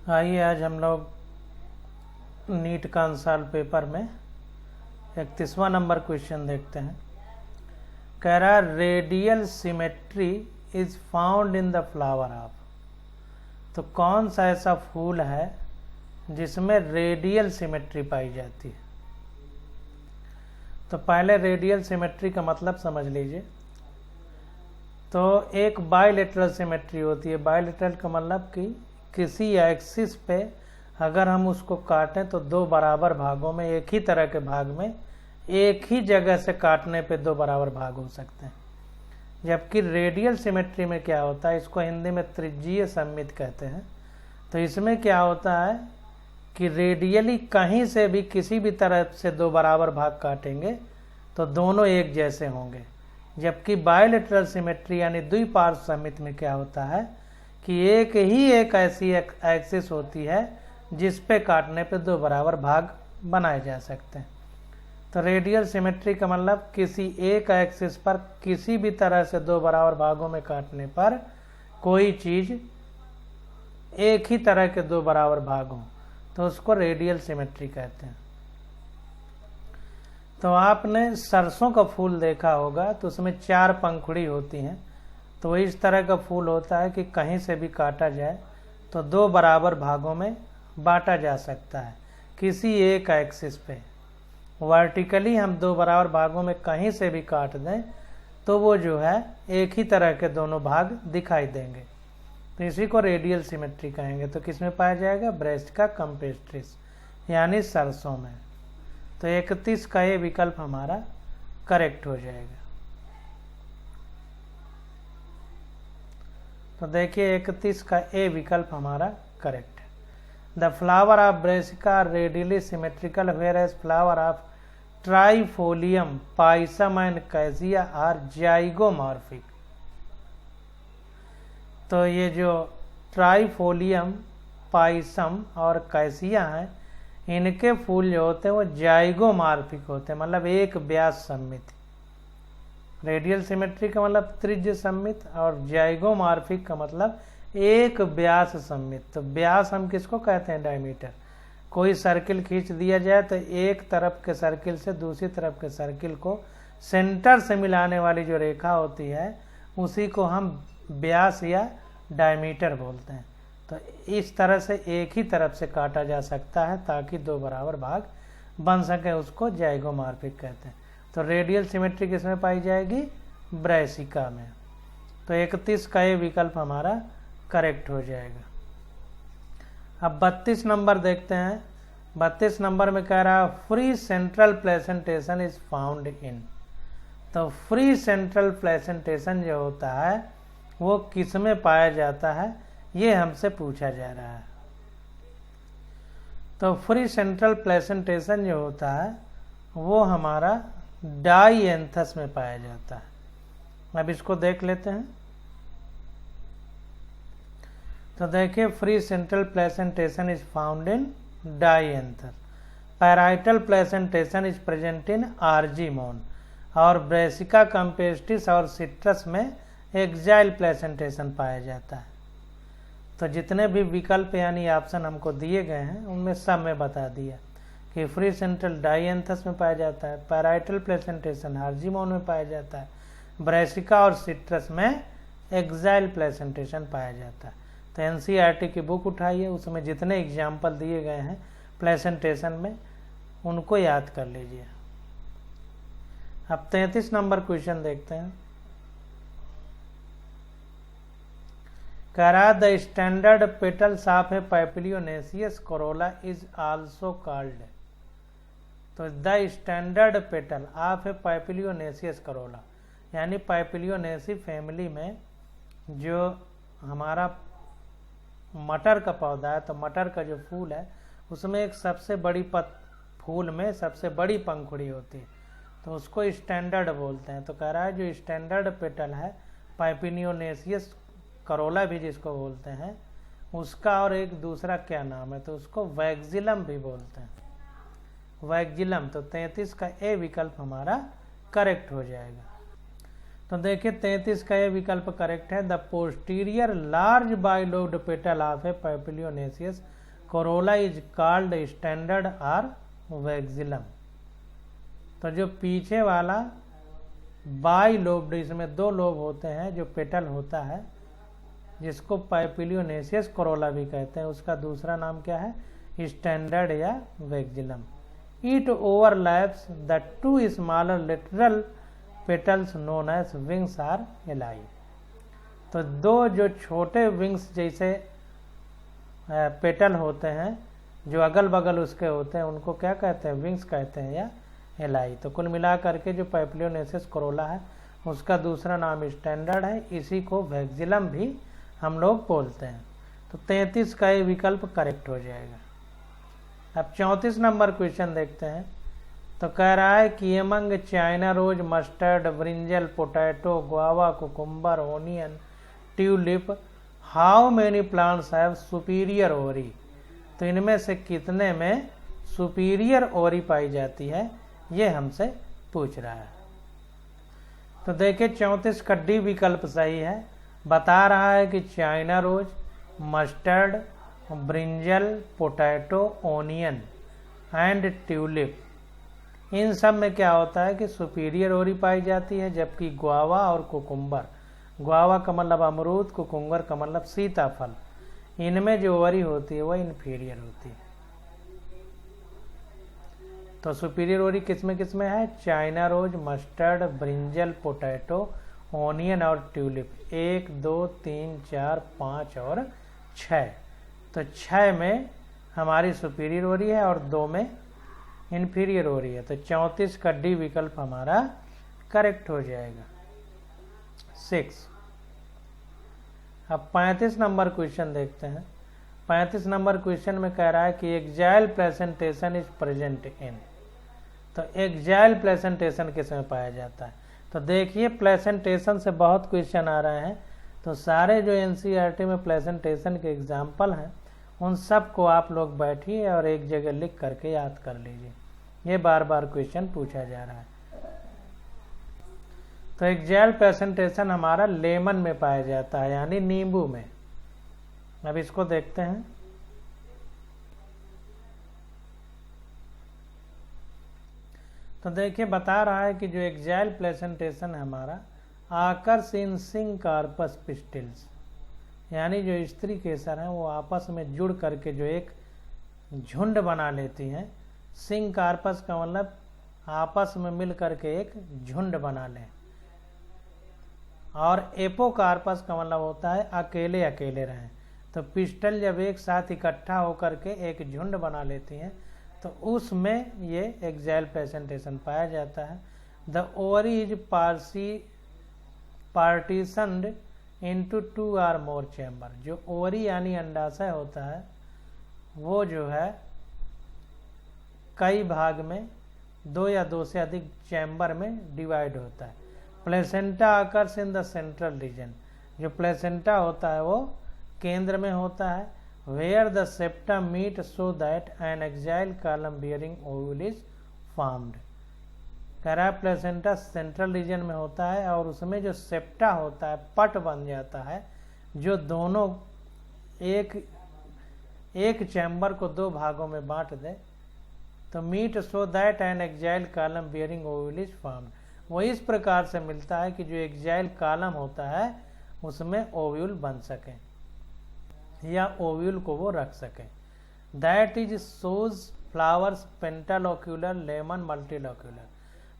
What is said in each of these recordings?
आइए आज हम लोग नीट का आंसर पेपर में 31वां नंबर क्वेश्चन देखते हैं। कह रहा radial symmetry is found in the flower of. तो कौन सा ऐसा फूल है जिसमें रेडियल सिमेट्री पाई जाती है। तो पहले रेडियल सिमेट्री का मतलब समझ लीजिए। तो एक बायलेटरल सिमेट्री होती है। बायलेटरल का मतलब कि किसी एक्सिस पे अगर हम उसको काटें तो दो बराबर भागों में, एक ही तरह के भाग में एक ही जगह से काटने पे दो बराबर भाग हो सकते हैं। जबकि रेडियल सिमेट्री में क्या होता है, इसको हिंदी में त्रिज्यीय सममित कहते हैं। तो इसमें क्या होता है कि रेडियली कहीं से भी किसी भी तरह से दो बराबर भाग काटेंगे तो दोनों एक जैसे होंगे। जबकि बायलेटरल सिमेट्री यानी द्विपार्श्व सममित में क्या होता है कि एक ऐसी एक्सिस होती है जिस पे काटने पे दो बराबर भाग बनाए जा सकते हैं। तो रेडियल सिमेट्री का मतलब किसी एक एक्सिस पर किसी भी तरह से दो बराबर भागों में काटने पर कोई चीज एक ही तरह के दो बराबर भाग हों तो उसको रेडियल सिमेट्री कहते हैं। तो आपने सरसों का फूल देखा होगा तो उसमें 4 पंखुड़ी होती हैं। तो इस तरह का फूल होता है कि कहीं से भी काटा जाए तो दो बराबर भागों में बांटा जा सकता है किसी एक एक्सिस पे। वर्टिकली हम दो बराबर भागों में कहीं से भी काट दें तो वो जो है एक ही तरह के दोनों भाग दिखाई देंगे। तो इसी को रेडियल सिमेट्री कहेंगे। तो किस में पाया जाएगा, ब्रेस्का कैम्पेस्ट्रिस यानी सरसों में। तो 31 का ये विकल्प हमारा करेक्ट हो जाएगा। तो देखिए 31 का ए विकल्प हमारा करेक्ट है। The flower of Brassica radially symmetrical whereas flower of Trifolium Pisum and Cassia are zygomorphic. तो ये जो ट्राइफोलियम, पाइसम और कैसिया हैं, इनके फूल जो होते हैं वो जाइगोमॉर्फिक होते हैं, मतलब एक व्यास सममित। रेडियल सिमेट्री का मतलब त्रिज्य सममित और जाइगोमॉर्फिक का मतलब एक व्यास सममित। तो व्यास हम किसको कहते हैं, डायमीटर। कोई सर्किल खींच दिया जाए तो एक तरफ के सर्किल से दूसरी तरफ के सर्किल को सेंटर से मिलाने वाली जो रेखा होती है उसी को हम व्यास या डायमीटर बोलते हैं। तो इस तरह से एक ही तरफ से काटा जा सकता है ताकि दो बराबर भाग बन सके, उसको जाइगोमॉर्फिक कहते हैं। तो रेडियल सिमेट्री किसमें पाई जाएगी, ब्रेसिका में। तो 31 का ये विकल्प हमारा करेक्ट हो जाएगा। अब 32 नंबर देखते हैं। 32 नंबर में कह रहा है free central placentation is found इन। तो फ्री सेंट्रल प्लेसेंटेशन जो होता है वो किस में पाया जाता है, ये हमसे पूछा जा रहा है। तो फ्री सेंट्रल प्लेसेंटेशन जो होता है वो हमारा डाइएंथस में पाया जाता है। अब इसको देख लेते हैं। तो देखिए free central placentation is found in Dianthus. Parietal placentation is present in Argemone और ब्रेसिका कैम्पेस्ट्रिस और सिट्रस में एक्जाइल प्लेसेंटेशन पाया जाता है। तो जितने भी विकल्प यानी ऑप्शन हमको दिए गए हैं उनमें सब में बता दिया कि फ्री सेंट्रल डाइएंथस में पाया जाता है, पैराइटल प्लेसेंटेशन आर्जीमोन में पाया जाता है, ब्रेसिका और सिट्रस में एक्जाइल प्लेसेंटेशन पाया जाता है। तो एनसीईआरटी की बुक उठाइए, उसमें जितने एग्जाम्पल दिए गए हैं प्लेसेंटेशन में उनको याद कर लीजिए। अब 33 नंबर क्वेश्चन देखते हैं। करा the standard petals of a papilionaceous corolla is also called. तो the standard petal of a papilionaceous corolla यानी पैपिलियोनेसी फैमिली में जो हमारा मटर का पौधा है, तो मटर का जो फूल है उसमें एक सबसे बड़ी फूल में सबसे बड़ी पंखुड़ी होती है, तो उसको स्टैंडर्ड बोलते हैं। तो कह रहा है जो स्टैंडर्ड पेटल है पैपिलियोनेसियस करोला भी जिसको बोलते हैं, उसका और एक दूसरा क्या नाम है, तो उसको वैक्जिलम भी बोलते हैं, वैक्जिलम। तो 33 का ए विकल्प हमारा करेक्ट हो जाएगा। तो देखिए 33 का ये विकल्प करेक्ट है। The posterior large bilobed petal of a papilionaceous corolla is called standard or vexillum. तो जो पीछे वाला बाइलोब्ड, इसमें 2 लोब होते हैं, जो पेटल होता है जिसको पैपिलियोनेसियस कोरोला भी कहते हैं, उसका दूसरा नाम क्या है? स्टैंडर्ड या vexillum. It overlaps the 2 smaller lateral petals known as wings or alae. तो 2 जो छोटे विंग्स जैसे पेटल होते हैं जो अगल बगल उसके होते हैं, उनको क्या कहते हैं? विंग्स कहते हैं या एलाई। तो कुल मिला करके जो पैपिलियोनेसियस कोरोला है उसका दूसरा नाम स्टैंडर्ड है, इसी को वैक्सिलम भी हम लोग बोलते हैं। तो 33 का ये विकल्प करेक्ट हो जाएगा। अब 34 नंबर क्वेश्चन देखते हैं। तो कह रहा है कि among China rose, mustard, brinjal, potato, guava, cucumber, onion, tulip, how many plants have superior ovary. तो इनमें से कितने में सुपीरियर ओरी पाई जाती है, ये हमसे पूछ रहा है। तो देखिए 34 का डी विकल्प सही है। बता रहा है कि China rose, mustard, brinjal, potato, onion and tulip, इन सब में क्या होता है कि सुपीरियर ओरी पाई जाती है, जबकि गुआवा और कुकुम्बर, गुआवा का मतलब अमरूद, कुकुम्बर का मतलब सीताफल, इनमें जो ओरी होती है वह इन्फीरियर होती है। तो सुपीरियर ओरी किसमें किसमें है? China rose, mustard, brinjal, potato, onion और ट्यूलिप। 1, 2, 3, 4, 5 और 6। तो 6 में हमारी सुपीरियर ओरी है और 2 में इन्फीरियर ओरी है। तो 34 का डी विकल्प हमारा करेक्ट हो जाएगा। 6। अब 35 नंबर क्वेश्चन देखते हैं। 35 नंबर क्वेश्चन में कह रहा है कि एक्जाइल प्रेजेंटेशन इज प्रेजेंट इन। तो एक्जाइल प्रेजेंटेशन किस में पाया जाता है? तो देखिए प्रेजेंटेशन से बहुत क्वेश्चन आ रहे हैं, तो सारे जो एनसीईआरटी में प्रेजेंटेशन के एग्जाम्पल हैं उन सब को आप लोग बैठिए और एक जगह लिख करके याद कर लीजिए, ये बार बार क्वेश्चन पूछा जा रहा है। तो एक्जाइल प्रेजेंटेशन हमारा लेमन में पाया जाता है, यानी नींबू में। अब इसको देखते हैं। तो देखिए बता रहा है कि जो एक्जाइल प्रेजेंटेशन है हमारा आकर्स इन सिंकार्पस पिस्टिल्स, यानी जो स्त्री केसर हैं वो आपस में जुड़ करके जो एक झुंड बना लेती हैं। सिंकार्पस का मतलब आपस में मिल करके एक झुंड बना लें, और एपोकार्पस का मतलब होता है अकेले अकेले रहें। तो पिस्टल जब एक साथ इकट्ठा होकर के एक झुंड बना लेती हैं तो उसमें ये एक्जाइल प्रेजेंटेशन पाया जाता है। The ovary is partitioned into 2 or more chamber. जो ओवरी यानी अंडाशय होता है वो जो है कई भाग में 2 या 2 से अधिक चैम्बर में डिवाइड होता है। Placenta occurs in the central region. जो प्लेसेंटा होता है वो केंद्र में होता है। Where the septa meet so that an axile column bearing ovule is formed. कह रहा है प्लेसेंटा सेंट्रल रीजन में होता है और उसमें जो सेप्टा होता है पट बन जाता है, जो दोनों एक चैम्बर को 2 भागों में बांट दे। तो meet so that an axile column bearing ovule is formed, वो इस प्रकार से मिलता है कि जो एक्जाइल कॉलम होता है उसमें ओव्यूल बन सके या ओव्यूल को वो रख सके। That is those flowers pentalocular lemon multilocular.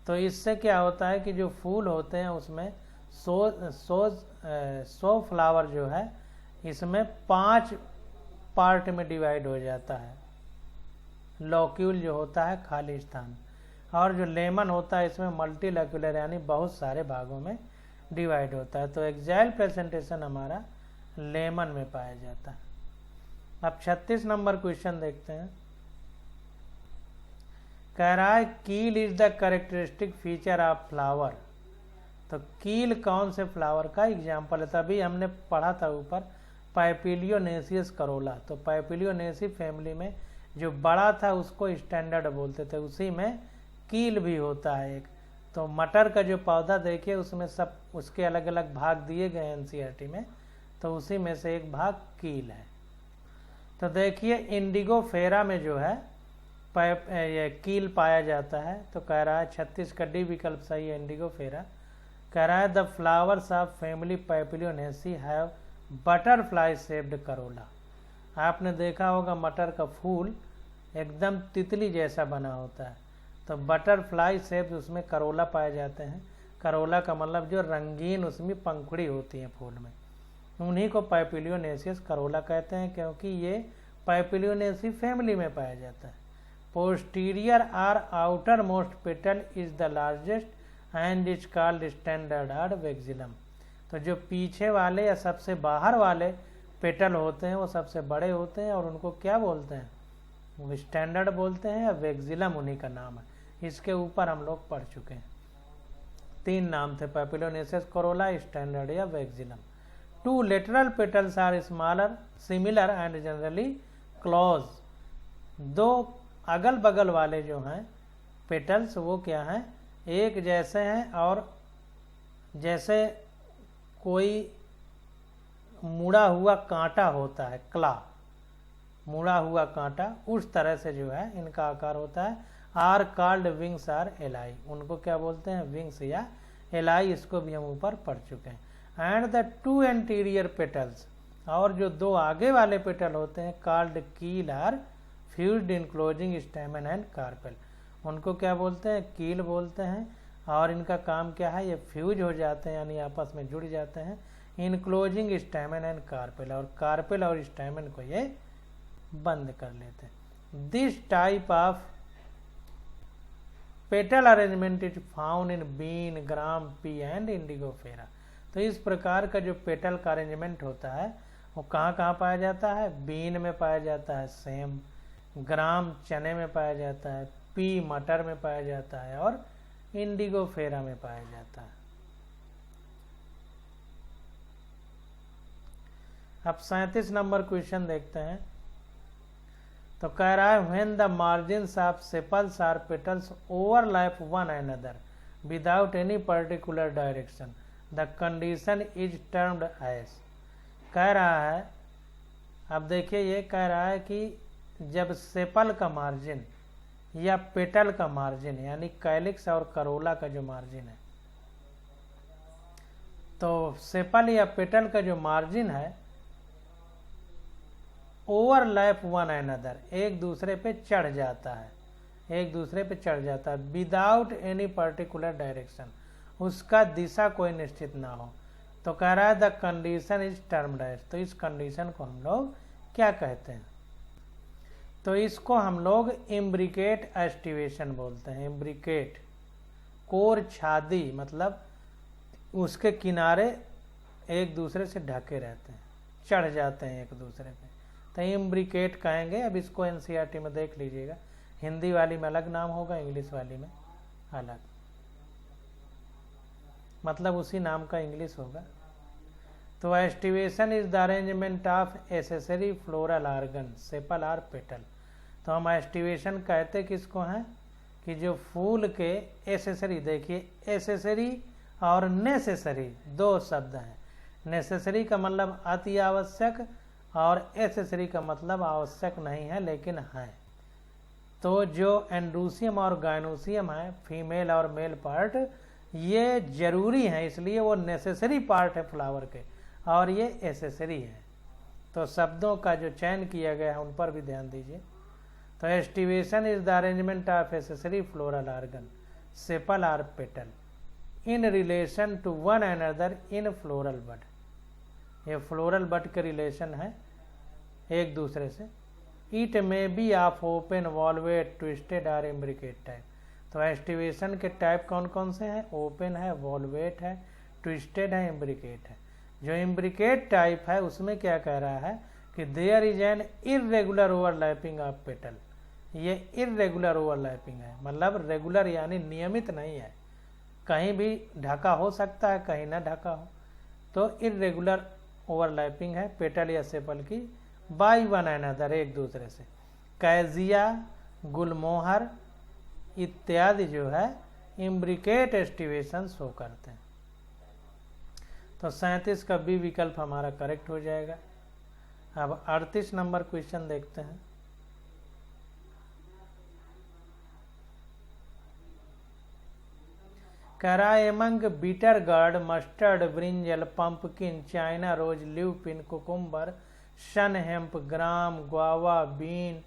तो इससे क्या होता है कि जो फूल होते हैं उसमें सो फ्लावर जो है इसमें 5 पार्ट में डिवाइड हो जाता है। लोक्यूल जो होता है खाली स्थान, और जो लेमन होता है इसमें मल्टीलोक्यूलर यानी बहुत सारे भागों में डिवाइड होता है। तो एक्जाइल प्रेजेंटेशन हमारा लेमन में पाया जाता है। अब 36 नंबर क्वेश्चन देखते हैं। कह रहा है कील is the characteristic feature of flower. तो कील कौन से फ्लावर का एग्जाम्पल है? तभी हमने पढ़ा था ऊपर पैपिलियोनेसियस करोला। तो पैपिलियोनेसी फैमिली में जो बड़ा था उसको स्टैंडर्ड बोलते थे, उसी में कील भी होता है एक। तो मटर का जो पौधा देखिए उसमें सब उसके अलग अलग भाग दिए गए एनसीईआरटी में, तो उसी में से एक भाग कील है। तो देखिए इंडिगो फेरा में जो है ये कील पाया जाता है। तो कह रहा है 36 का डी विकल्प सही है, इंडिगो फेरा। कह रहा है the flowers of family Papilionaceae have butterfly shaped corolla. आपने देखा होगा मटर का फूल एकदम तितली जैसा बना होता है, तो बटरफ्लाई शेप उसमें करोला पाए जाते हैं। करोला का मतलब जो रंगीन उसमें पंखुड़ी होती है फूल में, उन्हीं को पैपिलियोनेसियस करोला कहते हैं, क्योंकि ये पैपिलियोनेसी फैमिली में पाया जाता है। Posterior or outermost petal is the largest and is called standard vexillum. तो जो पीछे वाले या सबसे बाहर वाले पेटल होते हैं वो सबसे बड़े होते हैं और उनको क्या बोलते हैं, वो स्टैंडर्ड बोलते हैं या वेक्सिलम उन्हीं का नाम है। इसके ऊपर हम लोग पढ़ चुके हैं, 3 नाम थे, पैपिलियोनेसियस करोला, स्टैंडर्ड या vexillum. 2 lateral petals are smaller similar and generally close. 2 अगल बगल वाले जो हैं पेटल्स वो क्या हैं, एक जैसे हैं और जैसे कोई मुड़ा हुआ कांटा होता है, क्ला, मुड़ा हुआ कांटा, उस तरह से जो है इनका आकार होता है। Are called wings or alae, उनको क्या बोलते हैं, विंग्स या एलाई, इसको भी हम ऊपर पढ़ चुके हैं। एंड द 2 एंटीरियर पेटल्स, और जो 2 आगे वाले पेटल होते हैं called keel are fused enclosing stamen and carpel, उनको क्या बोलते हैं, कील बोलते हैं। और इनका काम क्या है, ये फ्यूज हो जाते हैं यानी आपस में जुड़ जाते हैं, इनक्लोजिंग स्टैमेन एंड कार्पेल, और कार्पेल और स्टैमेन को ये बंद कर लेते हैं। This type of petal arrangement is found in bean, gram, pea and Indigofera. तो इस प्रकार का जो पेटल का अरेंजमेंट होता है वो कहाँ कहाँ पाया जाता है, बीन में पाया जाता है, सेम, ग्राम चने में पाया जाता है, पी मटर में पाया जाता है और इंडिगो फेरा में पाया जाता है। अब 37 नंबर क्वेश्चन देखते हैं। तो कह रहा है when the margins of sepals or petals overlap one another without any particular direction the condition is termed as. कह रहा है, अब देखिए ये कह रहा है कि जब सेपल का मार्जिन या पेटल का मार्जिन यानी कैलिक्स और करोला का जो मार्जिन है, तो सेपल या पेटल का जो मार्जिन है ओवरलैप वन अनदर, एक दूसरे पे चढ़ जाता है, एक दूसरे पे चढ़ जाता है, विदाउट एनी पर्टिकुलर डायरेक्शन, उसका दिशा कोई निश्चित ना हो। तो कह रहा है the condition is termed as. तो इस कंडीशन को हम लोग क्या कहते हैं, तो इसको हम लोग इम्ब्रिकेट एस्टिवेशन बोलते हैं। इम्ब्रिकेट, कोर छादी, मतलब उसके किनारे एक दूसरे से ढके रहते हैं, चढ़ जाते हैं एक दूसरे पे, तो इम्ब्रिकेट कहेंगे। अब इसको एनसीईआरटी में देख लीजिएगा, हिंदी वाली में अलग नाम होगा, इंग्लिश वाली में अलग, मतलब उसी नाम का इंग्लिश होगा। तो aestivation is the arrangement of accessory floral organ sepal और पेटल। तो हम एस्टिवेशन कहते किसको हैं, कि जो फूल के एसेसरी, देखिए एसेसरी और नेसेसरी 2 शब्द हैं। नेसेसरी का मतलब अति आवश्यक और एसेसरी का मतलब आवश्यक नहीं है लेकिन है। तो जो एंड्रूसियम और गायनोसियम है, फीमेल और मेल पार्ट, ये जरूरी है, इसलिए वो नेसेसरी पार्ट है फ्लावर के, और ये एसेसरी है। तो शब्दों का जो चयन किया गया है उन पर भी ध्यान दीजिए। तो aestivation is the arrangement of accessory floral organ sepal और petal in relation to one another in floral bud. ये फ्लोरल बड के रिलेशन है एक दूसरे से। It may be of open, valvate, twisted और इम्ब्रिकेट टाइप। तो एस्टिवेशन के टाइप कौन कौन से हैं, ओपन है, वॉल्वेट है, ट्विस्टेड है, इम्ब्रिकेट है। जो इम्ब्रिकेट टाइप है उसमें क्या कह रहा है कि there is an irregular overlapping of petal. ये इरेगुलर ओवरलैपिंग है, मतलब रेगुलर यानी नियमित नहीं है, कहीं भी ढका हो सकता है कहीं ना ढका हो। तो इरेगुलर ओवरलैपिंग है पेटल या सेपल की बाई वन अनदर, एक दूसरे से। कैजिया, गुलमोहर इत्यादि जो है इम्ब्रिकेट एस्टिवेशन शो करते हैं। तो 37 का बी विकल्प हमारा करेक्ट हो जाएगा। अब 38 नंबर क्वेश्चन देखते हैं। कह रहा है among bitter gourd, mustard, brinjal, pumpkin, China rose, lupin, cucumber, sunn hemp, gram, guava, bean,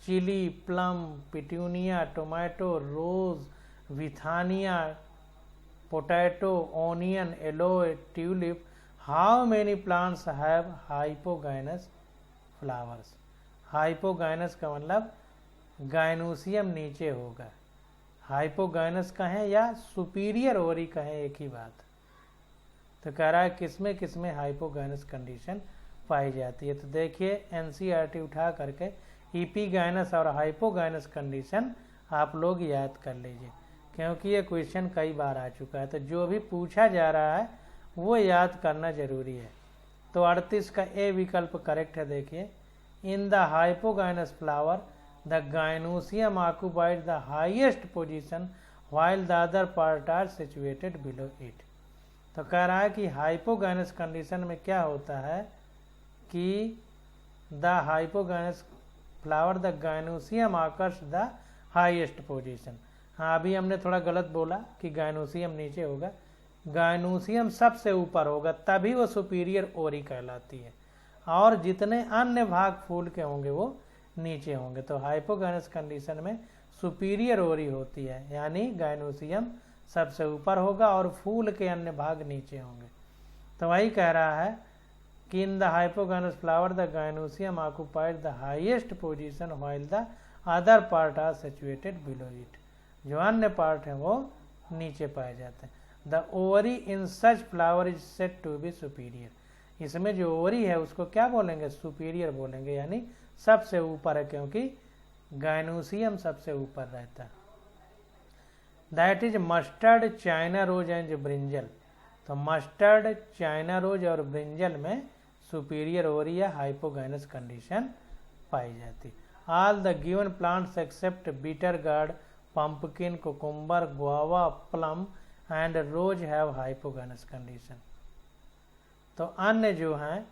chilli, plum, petunia, tomato, rose, Withania, potato, onion, aloe, tulip, how many plants have hypogynous flowers. Hypogynous का मतलब gynoecium नीचे होगा, hypogynous कहें या superior ओरी कहें एक ही बात। तो कह रहा है किसमें किसमें हाइपोगाइनस कंडीशन पाई जाती है। तो देखिए एनसीईआरटी उठा करके ईपीगाइनस और हाइपोगाइनस कंडीशन आप लोग याद कर लीजिए, क्योंकि ये क्वेश्चन कई बार आ चुका है। तो जो भी पूछा जा रहा है वो याद करना जरूरी है। तो 38 का ए विकल्प करेक्ट है। देखिए in the hypogynous flower the gynoecium occupied the highest position while the other part are situated below it. तो कह रहा है कि हाइपोगाइनस कंडीशन में क्या होता है कि the hypogynous flower the gynoecium occurs the highest position. हाँ अभी हमने थोड़ा गलत बोला कि गाइनोसियम नीचे होगा, गाइनोसियम सबसे ऊपर होगा तभी वो सुपीरियर ओरी कहलाती है, और जितने अन्य भाग फूल के होंगे वो नीचे होंगे। तो हाइपोगाइनस कंडीशन में सुपीरियर ओरी होती है, यानी गाइनोसियम सबसे ऊपर होगा और फूल के अन्य भाग नीचे होंगे। तो वही कह रहा है कि in the hypogynous flower the gynoecium occupied the highest position while the other part are situated below it. जो अन्य पार्ट है वो नीचे पाए जाते हैं। The ovary in such flower is said to be superior. इसमें जो ओवरी है उसको क्या बोलेंगे? सुपीरियर बोलेंगे, यानी सबसे ऊपर है, क्योंकि गाइनोसियम सबसे ऊपर रहता है। That is mustard, China rose and brinjal. तो मस्टर्ड, चाइना रोज और ब्रिंजल में सुपीरियर ओवरी या हाइपोगाइनस कंडीशन पाई जाती। All the given plants except bitter gourd, pumpkin, cucumber, guava, plum and rose have hypogynous condition. तो अन्य जो हैं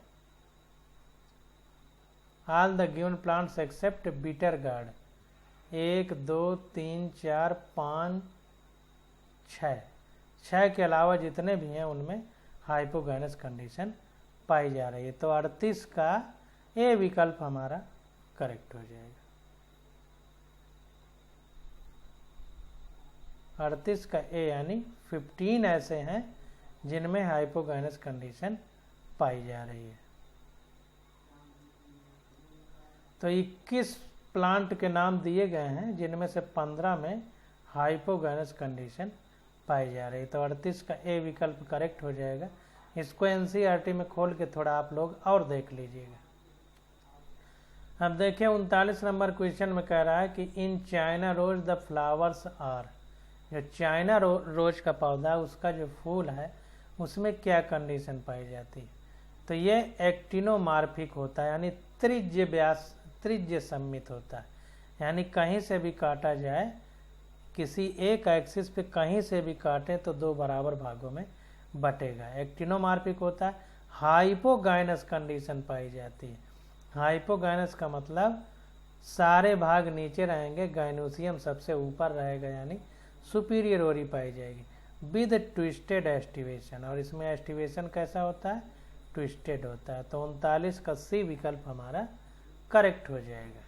all the given plants except bitter gourd, 1 2 3 4 5 6 के अलावा जितने भी हैं उनमें हाइपोगाइनस कंडीशन पाई जा रही है। तो 38 का ए विकल्प हमारा करेक्ट हो जाएगा। 38 का ए यानी 15 ऐसे हैं जिनमें हाइपोगाइनस कंडीशन पाई जा रही है। तो 21 प्लांट के नाम दिए गए हैं जिनमें से 15 में हाइपोगाइनस कंडीशन पाई जा रही है। तो 38 का ए विकल्प करेक्ट हो जाएगा। इसको एनसीईआरटी में खोल के थोड़ा आप लोग और देख लीजिएगा। अब देखिए 39 नंबर क्वेश्चन में कह रहा है कि in China rose the flowers are. जो चाइना रोज का पौधा है उसका जो फूल है उसमें क्या कंडीशन पाई जाती है? तो ये एक्टिनोमार्फिक होता है, यानी त्रिज्य सम्मित होता है, यानी कहीं से भी काटा जाए, किसी एक एक्सिस पे कहीं से भी काटे तो 2 बराबर भागों में बटेगा। एक्टिनोमार्फिक होता है। हाइपोगाइनस कंडीशन पाई जाती है। हाइपोगाइनस का मतलब सारे भाग नीचे रहेंगे, गाइनोसियम सबसे ऊपर रहेगा, यानी सुपीरियर ओरी पाई जाएगी विद ट्विस्टेड एस्टिवेशन। और इसमें एस्टिवेशन कैसा होता है? ट्विस्टेड होता है। तो 39 का सी विकल्प हमारा करेक्ट हो जाएगा।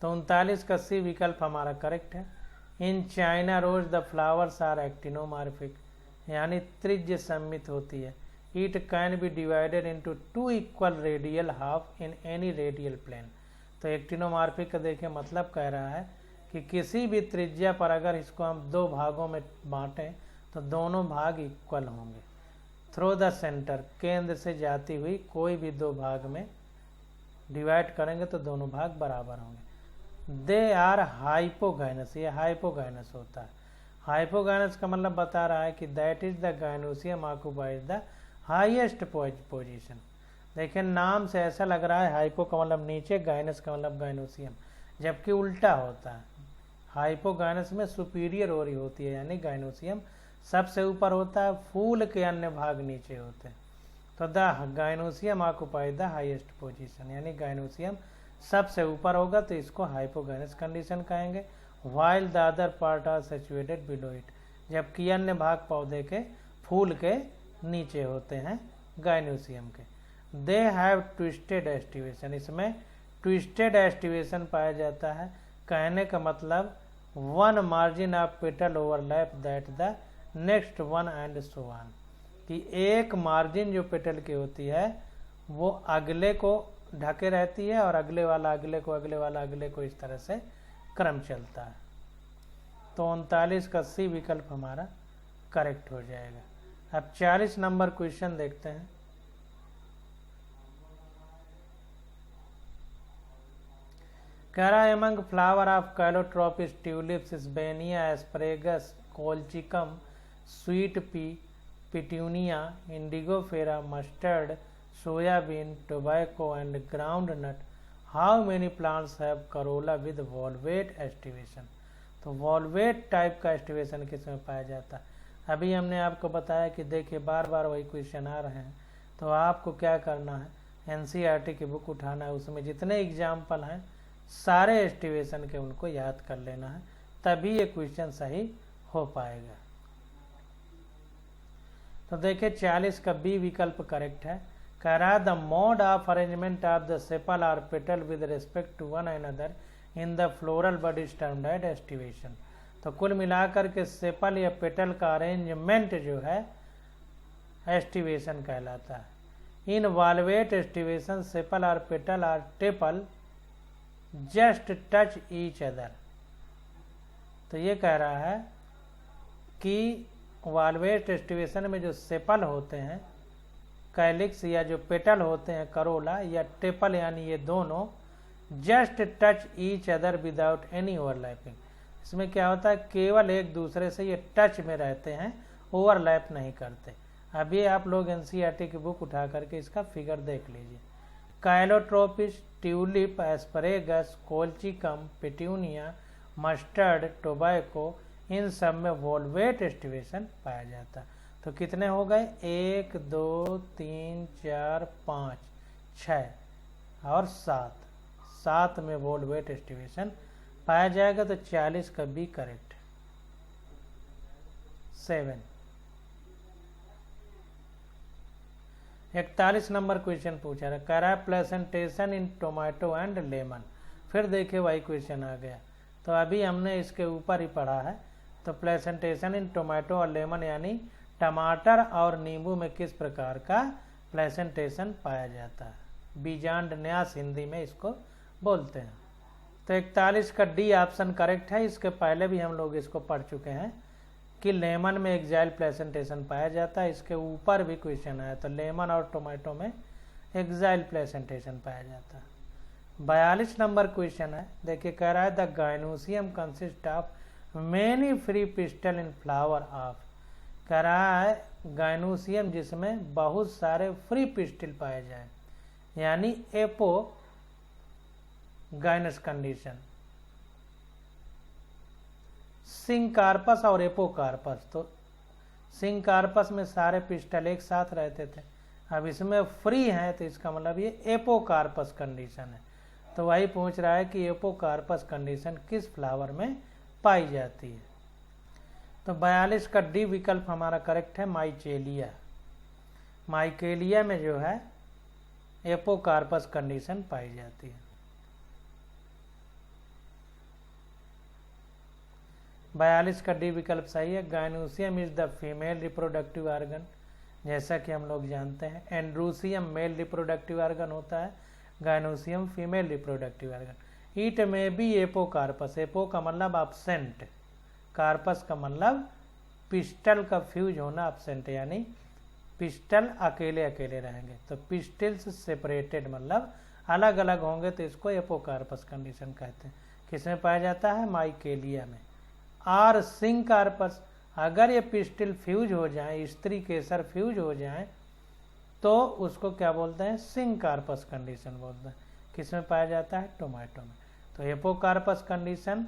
तो 39 का सी विकल्प हमारा करेक्ट है। In China rose the flowers are actinomorphic, यानी त्रिज्य सम्मित होती है। It can be divided into 2 equal radial half in any radial plane. तो एक्टिनोमार्फिक का देखिए मतलब कह रहा है कि किसी भी त्रिज्या पर अगर इसको हम 2 भागों में बांटें तो दोनों भाग इक्वल होंगे। थ्रू द सेंटर, केंद्र से जाती हुई कोई भी 2 भाग में डिवाइड करेंगे तो दोनों भाग बराबर होंगे। दे आर हाइपोगाइनस, ये हाइपोगाइनस होता है। हाइपोगाइनस का मतलब बता रहा है कि that is the gynoecium occupies the highest position. देखिए नाम से ऐसा लग रहा है हाइपो का मतलब नीचे, गाइनस का मतलब गाइनोसियम, जबकि उल्टा होता है, हाइपोगाइनस में सुपीरियर ओरी होती है, यानी गाइनोसियम सबसे ऊपर होता है, फूल के अन्य भाग नीचे होते हैं। तो the gynoecium occupy the highest position, यानी गाइनोसियम सबसे ऊपर होगा तो इसको हाइपोगाइनस कंडीशन कहेंगे। While the other part are situated below it, जबकि अन्य भाग पौधे के फूल के नीचे होते हैं गाइनोसियम के। दे हैव ट्विस्टेड एस्टिवेशन, इसमें ट्विस्टेड एस्टिवेशन पाया जाता है। कहने का मतलब one margin of petal overlap that the next one and so on, कि एक मार्जिन जो पेटल की होती है वो अगले को ढके रहती है और अगले वाला अगले को, अगले वाला अगले को, इस तरह से क्रम चलता है। तो 39 का सी विकल्प हमारा करेक्ट हो जाएगा। अब 40 नंबर क्वेश्चन देखते हैं। कह रहा है among flower of Calotropis tulips Sesbania asparagus Colchicum sweet pea petunia Indigofera mustard soybean tobacco and groundnut, how many plants have corolla with valvate aestivation. तो वॉल्वेट टाइप का एस्टिवेशन किस में पाया जाता है? अभी हमने आपको बताया कि देखिए बार बार वही क्वेश्चन आ रहे हैं, तो आपको क्या करना है, एनसीईआरटी की बुक उठाना है, उसमें जितने एग्जाम्पल हैं सारे एस्टिवेशन के उनको याद कर लेना है, तभी ये क्वेश्चन सही हो पाएगा। तो देखिए 40 का बी विकल्प करेक्ट है। कह रहा है the mode of arrangement of the sepal और petal with respect to one another in the floral bud is termed as aestivation. तो कुल मिलाकर के सेपल या पेटल का अरेंजमेंट जो है एस्टिवेशन कहलाता है। इन वॉल्वेट एस्टिवेशन सेपल और पेटल और tepal just touch each other. तो ये कह रहा है कि वॉल्वेट एस्टिवेशन में जो सेपल होते हैं, कैलिक्स या जो पेटल होते हैं करोला या टेपल, यानी ये दोनों just touch each other without any overlapping. इसमें क्या होता है, केवल एक दूसरे से ये टच में रहते हैं, ओवरलैप नहीं करते। अब ये आप लोग एनसीईआरटी की बुक उठा करके इसका फिगर देख लीजिए। Calotropis tulip asparagus Colchicum petunia mustard tobacco, इन सब में वॉल्वेट एस्टिवेशन पाया जाता है। तो कितने हो गए, 1 2 3 4 5 6 और 7 में वॉल्वेट एस्टिवेशन पाया जाएगा। तो 40 का बी करेक्ट। 7 41 नंबर क्वेश्चन पूछा रहा, कह रहा है placentation in tomato and lemon. फिर देखिए वही क्वेश्चन आ गया। तो अभी हमने इसके ऊपर ही पढ़ा है। तो प्लेसेंटेशन इन टोमेटो और लेमन, यानी टमाटर और नींबू में किस प्रकार का प्लेसेंटेशन पाया जाता है, बीजांड न्यास हिंदी में इसको बोलते हैं। तो 41 का डी ऑप्शन करेक्ट है। इसके पहले भी हम लोग इसको पढ़ चुके हैं कि लेमन में एक्साइल प्लेसेंटेशन पाया जाता है। इसके ऊपर भी क्वेश्चन आया, तो लेमन और टोमेटो में एक्साइल प्लेसेंटेशन पाया जाता है। 42 नंबर क्वेश्चन है, देखिए कह रहा है the gynoecium consist of many free pistol in flower of. कह रहा है गाइनोसियम जिसमें बहुत सारे फ्री पिस्टल पाए जाए, यानी एपो गाइनस कंडीशन। सिंकार्पस और एपोकार्पस, तो सिंकार्पस में सारे पिस्टल एक साथ रहते थे, अब इसमें फ्री है तो इसका मतलब ये एपोकार्पस कंडीशन है। तो वही पूछ रहा है कि एपोकार्पस कंडीशन किस फ्लावर में पाई जाती है। तो 42 का डी विकल्प हमारा करेक्ट है, माइचेलिया। माइकेलिया में जो है एपोकार्पस कंडीशन पाई जाती है। 42 का डी विकल्प सही है। Gynoecium is the female reproductive organ, जैसा कि हम लोग जानते हैं। एंड्रोसियम मेल रिप्रोडक्टिव ऑर्गन होता है, gynoecium female reproductive organ. It में बी एपोकार्पस, एपो का मतलब absent, कार्पस का मतलब पिस्टल का फ्यूज होना, absent यानी पिस्टल अकेले अकेले रहेंगे। तो पिस्टल्स सेपरेटेड मतलब अलग अलग होंगे, तो इसको एपोकार्पस कंडीशन कहते हैं। किसमें पाया जाता है, माइकेलिया में। और सिंकार्पस, अगर ये पिस्टल फ्यूज हो जाए, स्त्री केसर फ्यूज हो जाए, तो उसको क्या बोलते हैं, सिंकार्पस कंडीशन बोलते हैं। किसमें पाया जाता है, टोमेटो में। तो एपोकार्पस कंडीशन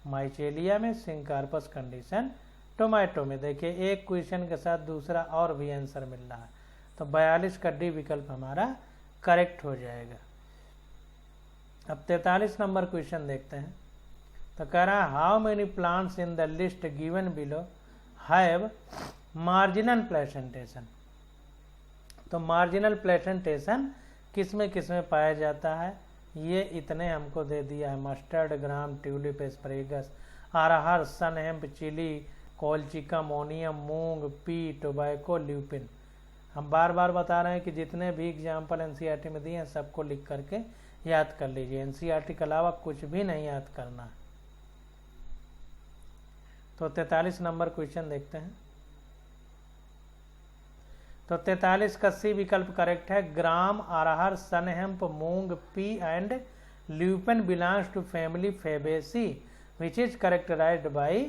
माइचेलिया में, सिंकार्पस कंडीशन टोमेटो में। देखिए एक क्वेश्चन के साथ दूसरा और भी आंसर मिल रहा है, तो 42 का डी विकल्प हमारा करेक्ट हो जाएगा। अब 43 नंबर क्वेश्चन देखते हैं। तो कह रहा है how many plants in the list given below have marginal placentation. तो मार्जिनल प्लेसेंटेशन किसमें पाया जाता है, ये इतने हमको दे दिया है। मस्टर्ड, ग्राम, ट्यूलिप, एस्परेगस, अरहर, सनहेम्प, चिली, कोलचिकम, ओनियम, मूंग, पी, टोबैको, ल्यूपिन। हम बार बार बता रहे हैं कि जितने भी एग्जाम्पल एनसीईआरटी में दिए हैं सबको लिख करके याद कर लीजिए। एनसीईआरटी के अलावा कुछ भी नहीं याद करना है। तो 43 नंबर क्वेश्चन देखते हैं। तो 43 का सी विकल्प करेक्ट है। Gram, arhar, sunhemp, moong, pea and lupin belongs to family Fabaceae which is characterized by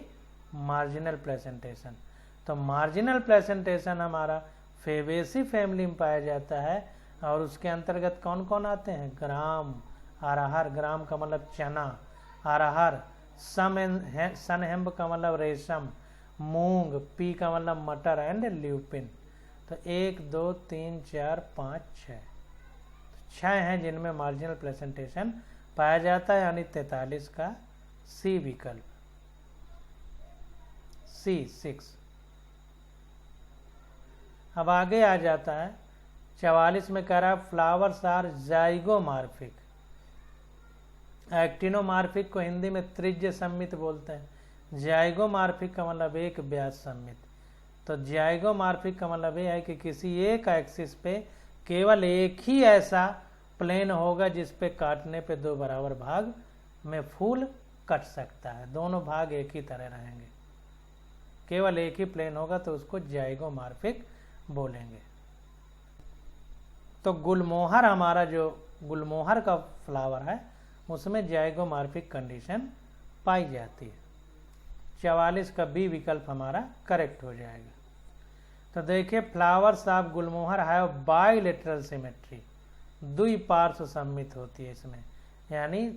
marginal placentation. तो मार्जिनल प्लेसेंटेशन हमारा फेबेसी फैमिली में पाया जाता है, और उसके अंतर्गत कौन कौन आते हैं, ग्राम, अरहर, ग्राम का मतलब चना, अरहर, सनहेम्प का मतलब रेशम, मूंग, पी का मतलब मटर एंड ल्यूपिन। तो 1 2 3 4 5 6 6 हैं जिनमें मार्जिनल प्लेसेंटेशन पाया जाता है, यानी 43 का सी विकल्प, सी 6। अब आगे आ जाता है 44 में कह रहा है फ्लावर्स आर जाइगोमार्फिक। एक्टिनोमार्फिक को हिंदी में त्रिज्य सम्मित बोलते हैं, जाइगोमार्फिक का मतलब एक व्यास सम्मित। तो जाइगोमार्फिक का मतलब ये है कि किसी एक एक्सिस पे केवल एक ही ऐसा प्लेन होगा जिस पे काटने पे 2 बराबर भाग में फूल कट सकता है, दोनों भाग एक ही तरह रहेंगे, केवल एक ही प्लेन होगा, तो उसको जाइगोमार्फिक बोलेंगे। तो गुलमोहर, हमारा जो गुलमोहर का फ्लावर है उसमें जाइगोमार्फिक कंडीशन पाई जाती है। 44 का बी विकल्प हमारा करेक्ट हो जाएगा। तो देखिए फ्लावर्स ऑफ गुलमोहर है बाइलेटरल सिमेट्री, द्विपार्श्व सम्मित होती है इसमें, यानी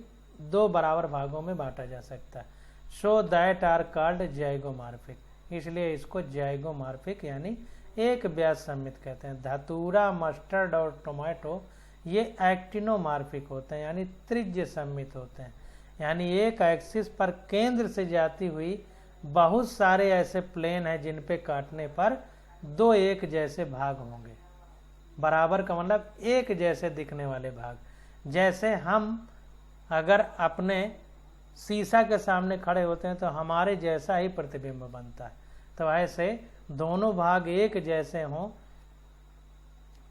2 बराबर भागों में बांटा जा सकता है। So that are called zygomorphic, इसलिए इसको जाइगोमार्फिक यानी एक व्यास सम्मित कहते हैं। धतूरा, मस्टर्ड और टोमेटो ये एक्टिनोमार्फिक होते हैं, यानी त्रिज्य सम्मित होते हैं, यानी एक एक्सिस पर केंद्र से जाती हुई बहुत सारे ऐसे प्लेन हैं जिन पे काटने पर 2 एक जैसे भाग होंगे। बराबर का मतलब एक जैसे दिखने वाले भाग। जैसे हम अगर अपने शीशा के सामने खड़े होते हैं तो हमारे जैसा ही प्रतिबिंब बनता है, तो ऐसे दोनों भाग एक जैसे हों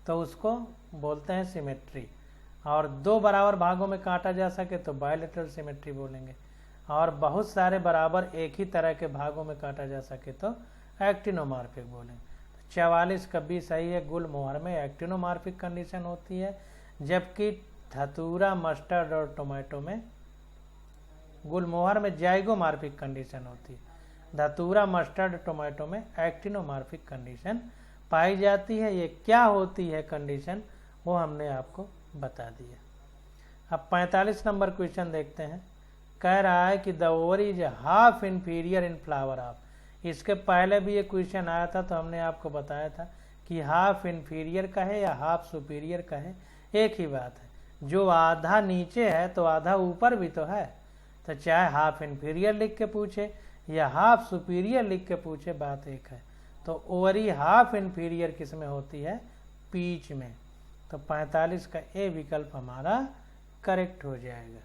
तो उसको बोलते हैं सिमेट्री। और 2 बराबर भागों में काटा जा सके तो बायलेटरल सिमेट्री बोलेंगे, और बहुत सारे बराबर एक ही तरह के भागों में काटा जा सके तो एक्टिनोमार्फिक बोलेंगे। 44 का बी सही है। गुलमोहर में एक्टिनोमार्फिक कंडीशन होती है, जबकि धतूरा, मस्टर्ड और टोमेटो में, गुलमोहर में जाइगोमार्फिक कंडीशन होती है, धतूरा, मस्टर्ड, टोमेटो में एक्टिनोमार्फिक कंडीशन पाई जाती है। ये क्या होती है कंडीशन, वो हमने आपको बता दिया। अब 45 नंबर क्वेश्चन देखते हैं। कह रहा है कि the over is half inferior in flower of. इसके पहले भी ये क्वेश्चन आया था, तो हमने आपको बताया था कि हाफ इंफीरियर का है या हाफ सुपीरियर का है, एक ही बात है। जो आधा नीचे है तो आधा ऊपर भी तो है, तो चाहे हाफ इंफीरियर लिख के पूछे या हाफ सुपीरियर लिख के पूछे, बात एक है। तो ओवरी हाफ इंफीरियर किस में होती है, पीच में। तो 45 का ए विकल्प हमारा करेक्ट हो जाएगा।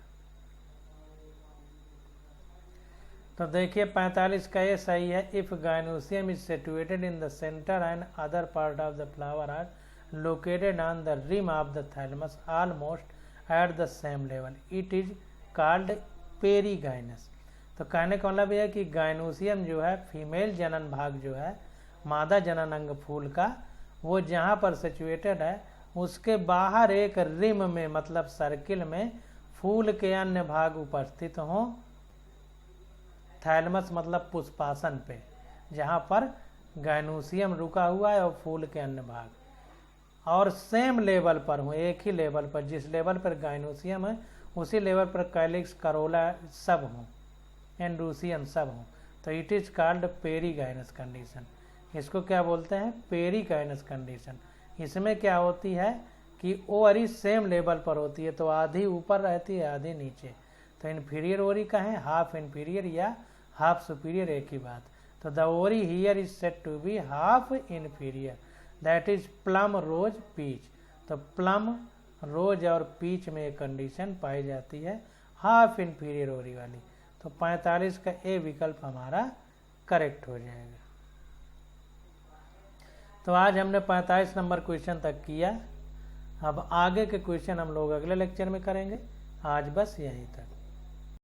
तो देखिए 45 का ए सही है। If gynoecium is situated in the centre and other part of the flower are located on the rim of the thalamus almost at the same level, it is called perigynous. तो कहने का मतलब यह है कि gynoecium जो है, female जनन भाग जो है, मादा जनन अंग फूल का, वो जहाँ पर सिचुएटेड है उसके बाहर एक रिम में, मतलब सर्किल में, फूल के अन्य भाग उपस्थित हों। थैलमस मतलब पुष्पासन पे, जहाँ पर गायनोसियम रुका हुआ है और फूल के अन्य भाग, और सेम लेवल पर हो, एक ही लेवल पर, जिस लेवल पर गायनोसियम है उसी लेवल पर कैलिक्स, करोला सब हों, एंड्रूसियन सब हों, तो it is called perigynous condition. इसको क्या बोलते हैं? Perigynous condition. इसमें क्या होती है कि ओवरी सेम लेवल पर होती है, तो आधी ऊपर रहती है आधी नीचे। तो इन्फीरियर ओवरी का है, हाफ इन्फीरियर या हाफ सुपीरियर, एक ही बात। तो the ovary here is said to be half inferior, that is plum, rose, peach. तो प्लम, रोज और पीच में एक कंडीशन पाई जाती है हाफ इन्फीरियर ओवरी वाली। तो 45 का ए विकल्प हमारा करेक्ट हो जाएगा। तो आज हमने 45 नंबर क्वेश्चन तक किया। अब आगे के क्वेश्चन हम लोग अगले लेक्चर में करेंगे। आज बस यहीं तक।